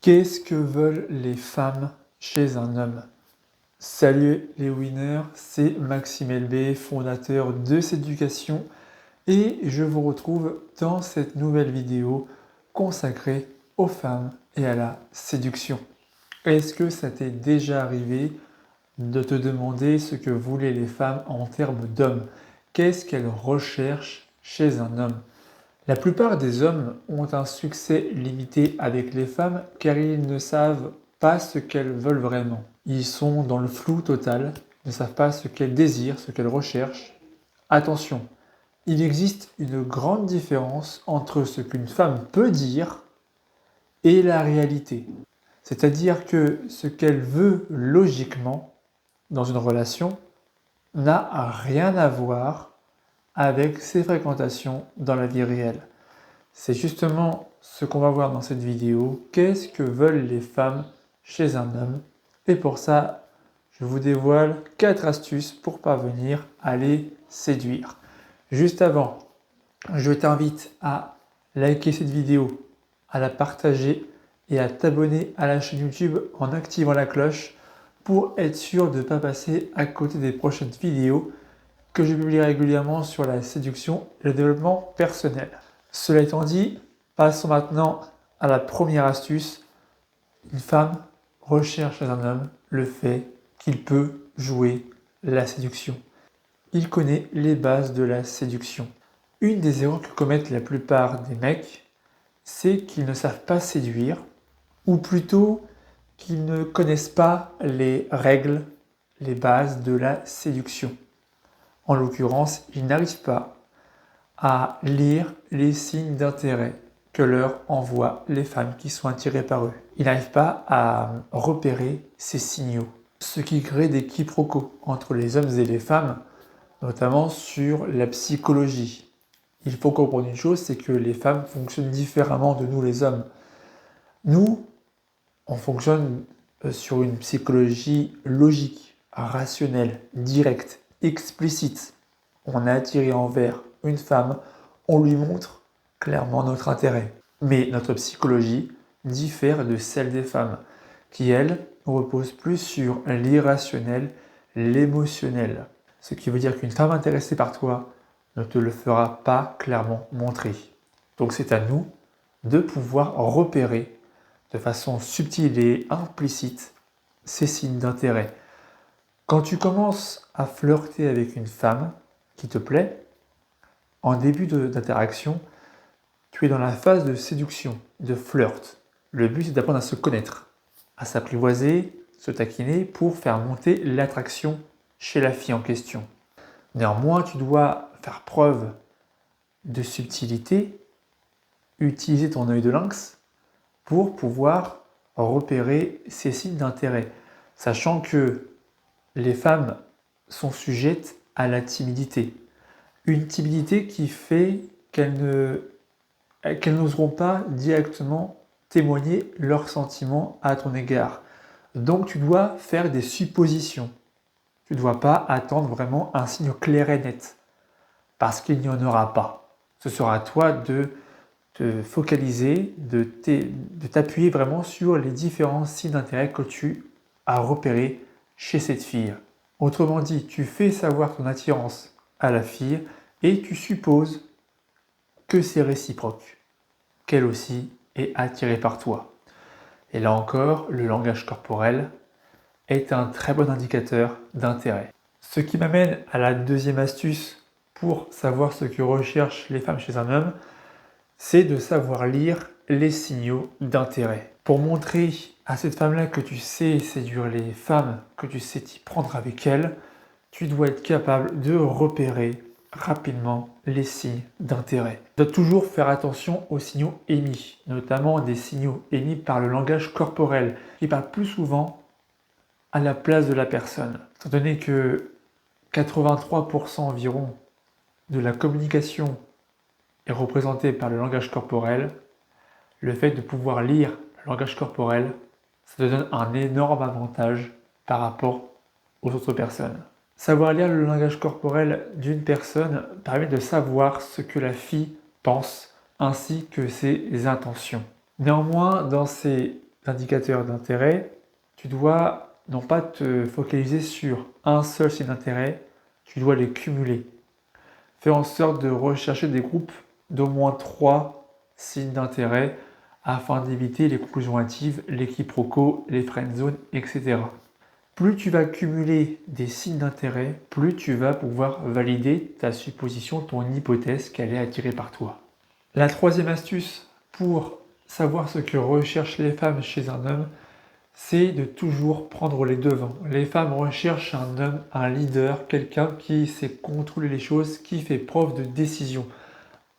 Qu'est-ce que veulent les femmes chez un homme? Salut les winners, c'est Maxime LB, fondateur de Séducation, et je vous retrouve dans cette nouvelle vidéo consacrée aux femmes et à la séduction. Est-ce que ça t'est déjà arrivé de te demander ce que voulaient les femmes en termes d'hommes? Qu'est-ce qu'elles recherchent chez un homme? La plupart des hommes ont un succès limité avec les femmes car ils ne savent pas ce qu'elles veulent vraiment. Ils sont dans le flou total, ne savent pas ce qu'elles désirent, ce qu'elles recherchent. Attention, il existe une grande différence entre ce qu'une femme peut dire et la réalité. C'est-à-dire que ce qu'elle veut logiquement dans une relation n'a rien à voir avec ses fréquentations dans la vie réelle. C'est justement ce qu'on va voir dans cette vidéo. Qu'est-ce que veulent les femmes chez un homme? Et pour ça, je vous dévoile 4 astuces pour parvenir à les séduire. Juste avant, je t'invite à liker cette vidéo, à la partager et à t'abonner à la chaîne YouTube en activant la cloche pour être sûr de ne pas passer à côté des prochaines vidéos que je publie régulièrement sur la séduction et le développement personnel. Cela étant dit, passons maintenant à la première astuce. Une femme recherche chez un homme le fait qu'il peut jouer la séduction. Il connaît les bases de la séduction. Une des erreurs que commettent la plupart des mecs, c'est qu'ils ne savent pas séduire, ou plutôt qu'ils ne connaissent pas les règles, les bases de la séduction. En l'occurrence, ils n'arrivent pas à lire les signes d'intérêt que leur envoient les femmes qui sont attirées par eux. Ils n'arrivent pas à repérer ces signaux, ce qui crée des quiproquos entre les hommes et les femmes, notamment sur la psychologie. Il faut comprendre une chose, c'est que les femmes fonctionnent différemment de nous les hommes. Nous, on fonctionne sur une psychologie logique, rationnelle, directe, explicite. On est attiré envers une femme, on lui montre clairement notre intérêt. Mais notre psychologie diffère de celle des femmes, qui elle repose plus sur l'irrationnel, l'émotionnel. Ce qui veut dire qu'une femme intéressée par toi ne te le fera pas clairement montrer. Donc c'est à nous de pouvoir repérer de façon subtile et implicite ces signes d'intérêt. Quand tu commences à flirter avec une femme qui te plaît, en début d'interaction, tu es dans la phase de séduction, de flirt. Le but, c'est d'apprendre à se connaître, à s'apprivoiser, se taquiner pour faire monter l'attraction chez la fille en question. Néanmoins, tu dois faire preuve de subtilité, utiliser ton œil de lynx pour pouvoir repérer ces signes d'intérêt, sachant que les femmes sont sujettes à la timidité. Une timidité qui fait qu'elles n'oseront pas directement témoigner leurs sentiments à ton égard. Donc tu dois faire des suppositions. Tu ne dois pas attendre vraiment un signe clair et net, parce qu'il n'y en aura pas. Ce sera à toi de te focaliser, de t'appuyer vraiment sur les différents signes d'intérêt que tu as repérés chez cette fille. Autrement dit, tu fais savoir ton attirance à la fille et tu supposes que c'est réciproque, qu'elle aussi est attirée par toi. Et là encore, le langage corporel est un très bon indicateur d'intérêt. Ce qui m'amène à la deuxième astuce pour savoir ce que recherchent les femmes chez un homme, c'est de savoir lire les signaux d'intérêt. Pour montrer à cette femme-là que tu sais séduire les femmes, que tu sais t'y prendre avec elles, tu dois être capable de repérer rapidement les signes d'intérêt. Tu dois toujours faire attention aux signaux émis, notamment des signaux émis par le langage corporel, qui parle plus souvent à la place de la personne. Étant donné que 83% environ de la communication est représenté par le langage corporel, le fait de pouvoir lire le langage corporel, ça te donne un énorme avantage par rapport aux autres personnes. Savoir lire le langage corporel d'une personne permet de savoir ce que la fille pense ainsi que ses intentions. Néanmoins, dans ces indicateurs d'intérêt, tu dois non pas te focaliser sur un seul signe d'intérêt, tu dois les cumuler. Fais en sorte de rechercher des groupes d'au moins 3 signes d'intérêt afin d'éviter les conclusions hâtives, les quiproquos, les friendzones, etc. Plus tu vas cumuler des signes d'intérêt, plus tu vas pouvoir valider ta supposition, ton hypothèse qu'elle est attirée par toi. La troisième astuce pour savoir ce que recherchent les femmes chez un homme, c'est de toujours prendre les devants. Les femmes recherchent un homme, un leader, quelqu'un qui sait contrôler les choses, qui fait preuve de décision.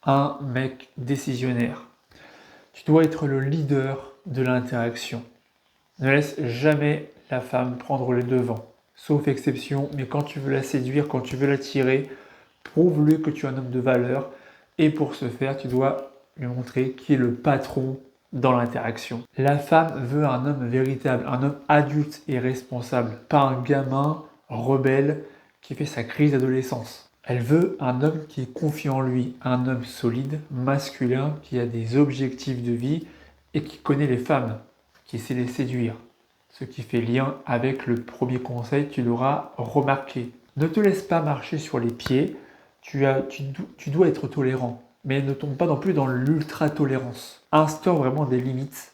Un mec décisionnaire. Tu dois être le leader de l'interaction. Ne laisse jamais la femme prendre les devants. Sauf exception, mais quand tu veux la séduire, quand tu veux l'attirer, prouve-lui que tu es un homme de valeur. Et pour ce faire, tu dois lui montrer qui est le patron dans l'interaction. La femme veut un homme véritable, un homme adulte et responsable, pas un gamin rebelle qui fait sa crise d'adolescence. Elle veut un homme qui est confiant en lui, un homme solide, masculin, qui a des objectifs de vie et qui connaît les femmes, qui sait les séduire. Ce qui fait lien avec le premier conseil, tu l'auras remarqué. Ne te laisse pas marcher sur les pieds, tu dois être tolérant, mais ne tombe pas non plus dans l'ultra-tolérance. Instaure vraiment des limites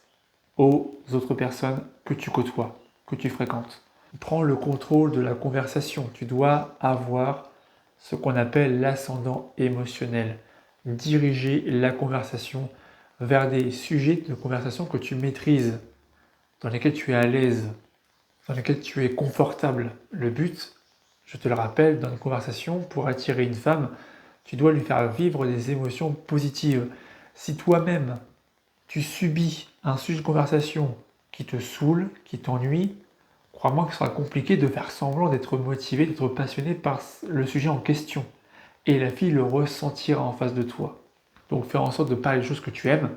aux autres personnes que tu côtoies, que tu fréquentes. Prends le contrôle de la conversation, tu dois avoir ce qu'on appelle l'ascendant émotionnel. Diriger la conversation vers des sujets de conversation que tu maîtrises, dans lesquels tu es à l'aise, dans lesquels tu es confortable. Le but, je te le rappelle, dans une conversation, pour attirer une femme, tu dois lui faire vivre des émotions positives. Si toi-même, tu subis un sujet de conversation qui te saoule, qui t'ennuie, crois-moi que ce sera compliqué de faire semblant d'être motivé, d'être passionné par le sujet en question. Et la fille le ressentira en face de toi. Donc fais en sorte de parler des choses que tu aimes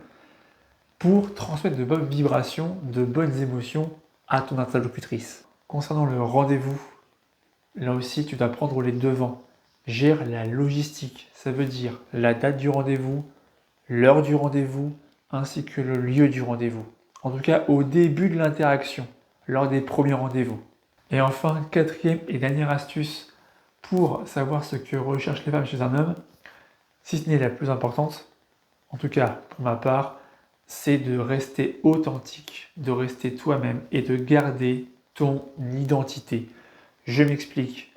pour transmettre de bonnes vibrations, de bonnes émotions à ton interlocutrice. Concernant le rendez-vous, là aussi tu dois prendre les devants. Gère la logistique, ça veut dire la date du rendez-vous, l'heure du rendez-vous, ainsi que le lieu du rendez-vous. En tout cas au début de l'interaction, lors des premiers rendez-vous. Et enfin, quatrième et dernière astuce pour savoir ce que recherchent les femmes chez un homme, si ce n'est la plus importante, en tout cas pour ma part, c'est de rester authentique, de rester toi-même et de garder ton identité. Je m'explique.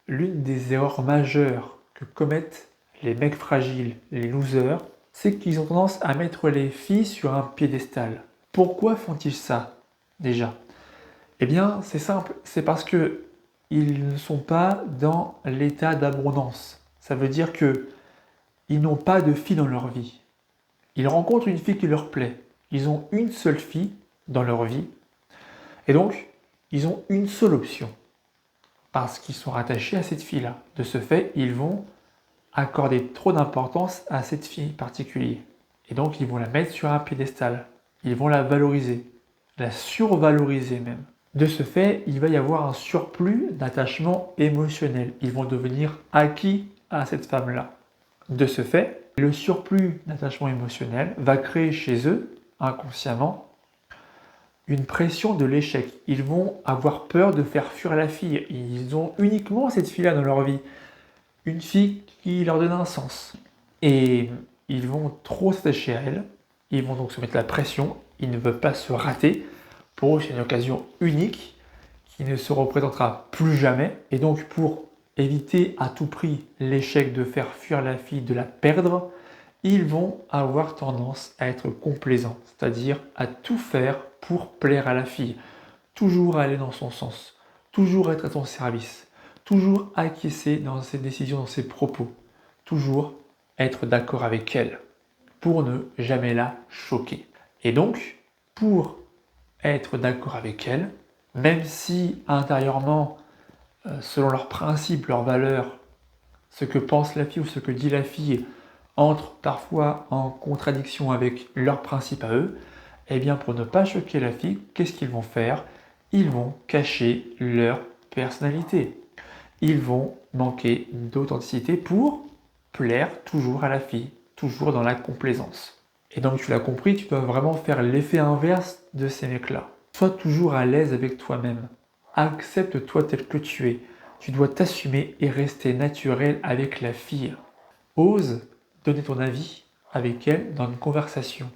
L'une des erreurs majeures que commettent les mecs fragiles, les losers, c'est qu'ils ont tendance à mettre les filles sur un piédestal. Pourquoi font-ils ça, déjà? Eh bien, c'est simple, c'est parce que ils ne sont pas dans l'état d'abondance. Ça veut dire que ils n'ont pas de filles dans leur vie. Ils rencontrent une fille qui leur plaît. Ils ont une seule fille dans leur vie. Et donc, ils ont une seule option. Parce qu'ils sont rattachés à cette fille-là. De ce fait, ils vont accorder trop d'importance à cette fille particulière. Et donc, ils vont la mettre sur un piédestal. Ils vont la valoriser. La survaloriser même. De ce fait, il va y avoir un surplus d'attachement émotionnel. Ils vont devenir acquis à cette femme-là. De ce fait, le surplus d'attachement émotionnel va créer chez eux, inconsciemment, une pression de l'échec. Ils vont avoir peur de faire fuir la fille. Ils ont uniquement cette fille-là dans leur vie. Une fille qui leur donne un sens. Et ils vont trop s'attacher à elle. Ils vont donc se mettre la pression. Ils ne veulent pas se rater. Pour eux, c'est une occasion unique qui ne se représentera plus jamais. Et donc, pour éviter à tout prix l'échec de faire fuir la fille, de la perdre, ils vont avoir tendance à être complaisants, c'est-à-dire à tout faire pour plaire à la fille, toujours aller dans son sens, toujours être à son service, toujours acquiescer dans ses décisions, dans ses propos, toujours être d'accord avec elle, pour ne jamais la choquer. Et donc, pour être d'accord avec elle, même si intérieurement, selon leurs principes, leurs valeurs, ce que pense la fille ou ce que dit la fille entre parfois en contradiction avec leurs principes à eux, eh bien pour ne pas choquer la fille, qu'est-ce qu'ils vont faire? Ils vont cacher leur personnalité. Ils vont manquer d'authenticité pour plaire toujours à la fille, toujours dans la complaisance. Et donc tu l'as compris, tu dois vraiment faire l'effet inverse de ces mecs-là. Sois toujours à l'aise avec toi-même. Accepte-toi tel que tu es. Tu dois t'assumer et rester naturel avec la fille. Ose donner ton avis avec elle dans une conversation.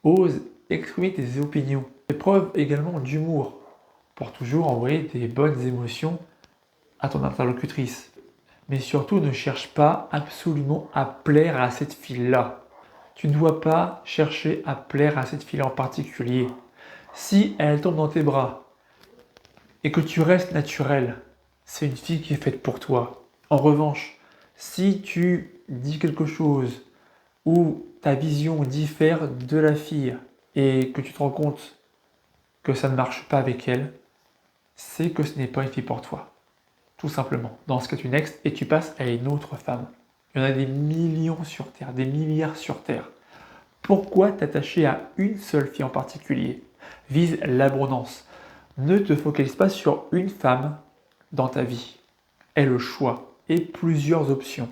Ose exprimer tes opinions. Fais preuve également d'humour pour toujours envoyer des bonnes émotions à ton interlocutrice. Mais surtout, ne cherche pas absolument à plaire à cette fille-là. Tu ne dois pas chercher à plaire à cette fille en particulier. Si elle tombe dans tes bras et que tu restes naturel, c'est une fille qui est faite pour toi. En revanche, si tu dis quelque chose où ta vision diffère de la fille et que tu te rends compte que ça ne marche pas avec elle, c'est que ce n'est pas une fille pour toi. Tout simplement. Dans ce cas, tu next et tu passes à une autre femme. Il y en a des millions sur Terre, des milliards sur Terre. Pourquoi t'attacher à une seule fille en particulier? Vise l'abondance. Ne te focalise pas sur une femme dans ta vie. Aie le choix et plusieurs options.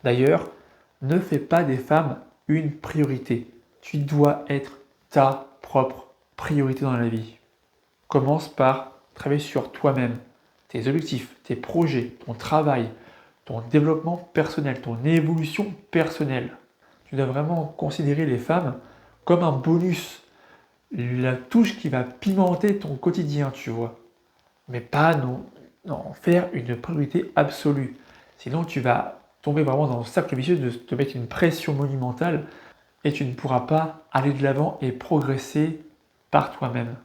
D'ailleurs, ne fais pas des femmes une priorité. Tu dois être ta propre priorité dans la vie. Commence par travailler sur toi-même, tes objectifs, tes projets, ton travail, ton développement personnel, ton évolution personnelle. Tu dois vraiment considérer les femmes comme un bonus, la touche qui va pimenter ton quotidien, tu vois. Mais pas non, faire une priorité absolue. Sinon, tu vas tomber vraiment dans le cercle vicieux de te mettre une pression monumentale et tu ne pourras pas aller de l'avant et progresser par toi-même.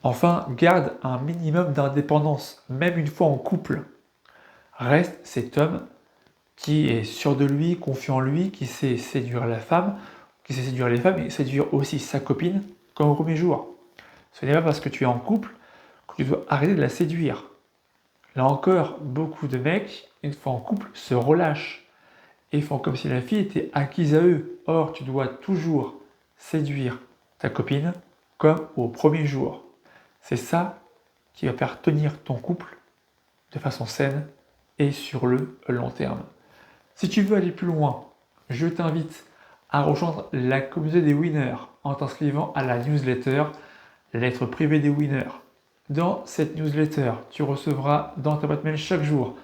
Enfin, garde un minimum d'indépendance, même une fois en couple. Reste cet homme qui est sûr de lui, confiant en lui, qui sait séduire la femme, qui sait séduire les femmes et séduire aussi sa copine comme au premier jour. Ce n'est pas parce que tu es en couple que tu dois arrêter de la séduire. Là encore, beaucoup de mecs, une fois en couple, se relâchent et font comme si la fille était acquise à eux. Or, tu dois toujours séduire ta copine comme au premier jour. C'est ça qui va faire tenir ton couple de façon saine et sur le long terme. Si tu veux aller plus loin, je t'invite à rejoindre la communauté des winners en t'inscrivant à la newsletter Lettre privée des winners. Dans cette newsletter, tu recevras dans ta boîte mail chaque jour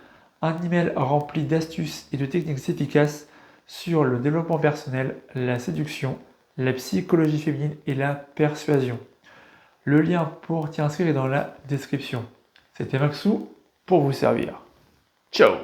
un email rempli d'astuces et de techniques efficaces sur le développement personnel, la séduction, la psychologie féminine et la persuasion. Le lien pour t'y inscrire est dans la description. C'était Maxou pour vous servir. Ciao!